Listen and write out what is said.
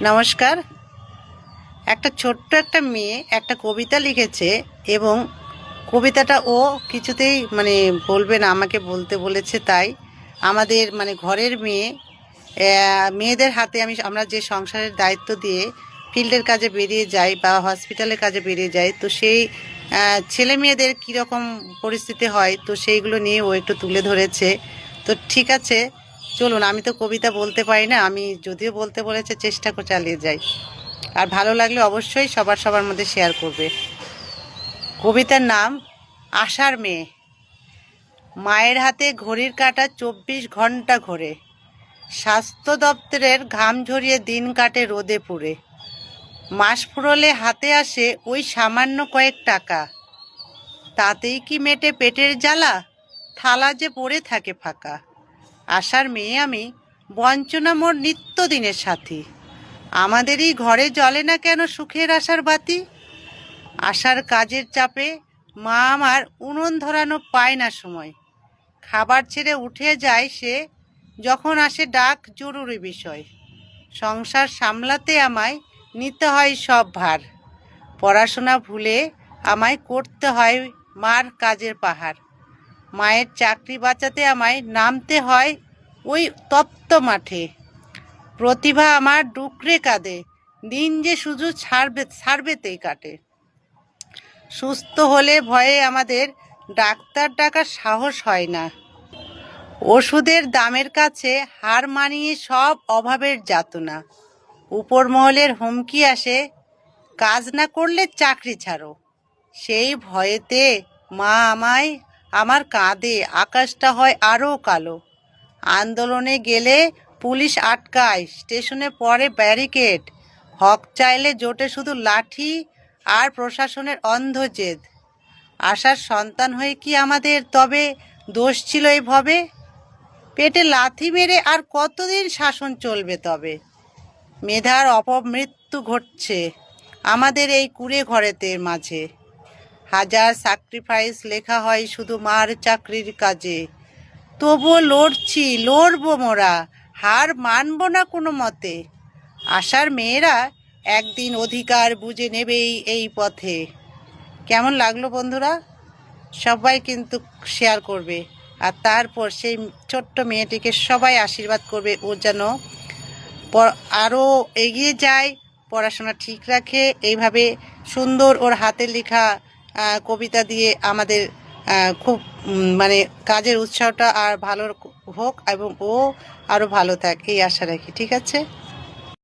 নমস্কার। একটা ছোট্ট একটা মেয়ে একটা কবিতা লিখেছে এবং কবিতাটা ও কিছুতেই বলবে না, আমাকে বলতে বলেছে। তাই আমাদের ঘরের মেয়েদের হাতে আমরা যে সংসারের দায়িত্ব দিয়ে ফিল্ডের কাজে বেরিয়ে যাই বা হসপিটালের কাজে বেরিয়ে যাই, তো সেই ছেলে মেয়েদের কীরকম পরিস্থিতি হয়, তো সেইগুলো নিয়ে ও একটু তুলে ধরেছে। তো ঠিক আছে, চলুন। আমি তো কবিতা বলতে পারি না, আমি যদিও বলতে বলেছে চেষ্টা করে চালিয়ে যাই। আর ভালো লাগলে অবশ্যই সবার মধ্যে শেয়ার করবে। কবিতার নাম আশার মেয়ে। মায়ের হাতে ঘড়ির কাঁটা 24 ঘন্টা ঘোরে, স্বাস্থ্য দপ্তরের ঘাম ঝরিয়ে দিন কাটে রোদে পুড়ে। মাস ফুরলে হাতে আসে ওই সামান্য কয়েক টাকা, তাতেই কি মেটে পেটের জ্বালা, থালা যে পড়ে থাকে ফাঁকা। আশার মেয়ে আমি, বঞ্চনা মোর নিত্যদিনের সাথী, আমাদেরই ঘরে জ্বলে না কেন সুখের আশার বাতি। আশার কাজের চাপে মা আমার উনুন ধরানো পায় না সময়, খাবার ছেড়ে উঠে যায় সে যখন আসে ডাক জরুরি বিষয়। সংসার সামলাতে আমায় নিতে হয় সব ভার, পড়াশোনা ভুলে আমায় করতে হয় মার কাজের পাহাড়। মায়ের চাকরি বাঁচাতে আমায় নামতে হয় ওই তপ্ত মাঠে, প্রতিভা আমার ডুকরে কাঁদে, দিন যে শুধু ছাড়বেতেই কাটে। সুস্থ হলে ভয়ে আমাদের ডাক্তার ডাকার সাহস হয় না, ওষুধের দামের কাছে হার মানিয়ে সব অভাবের যাতনা। উপর মহলের হুমকি আসে, কাজ না করলে চাকরি ছাড়ো। সেই ভয়েতে মা আমার কাঁদে, আকাশটা হয় আরও কালো। আন্দোলনে গেলে পুলিশ আটকায়, স্টেশনে পড়ে ব্যারিকেড, হক চাইলে জোটে শুধু লাঠি আর প্রশাসনের অন্ধ জেদ। আশার সন্তান হয়ে কি আমাদের তবে দোষ ছিল এই ভবে? পেটে লাথি মেরে আর কতদিন শাসন চলবে তবে? মেধার অপমৃত্যু ঘটছে আমাদের এই কুড়ে ঘরেতে মাঝে, হাজার স্যাক্রিফাইস লেখা হয় শুধু মার চাকরির কাজে। তবুও লড়বো মোরা, হার মানব না কোনো মতে। আশার মেয়েরা একদিন অধিকার বুঝে নেবেই এই পথে। কেমন লাগলো বন্ধুরা? সবাই কিন্তু শেয়ার করবে, আর তারপর সেই ছোট্ট মেয়েটিকে সবাই আশীর্বাদ করবে, ও যেন আরও এগিয়ে যায়, পড়াশোনা ঠিক রাখে। এইভাবে সুন্দর ওর হাতের লেখা কবিতা দিয়ে আমাদের খুব কাজের উৎসাহটা আর ভালো হোক, এবং ও আরও ভালো থাক, এই আশা রাখি। ঠিক আছে।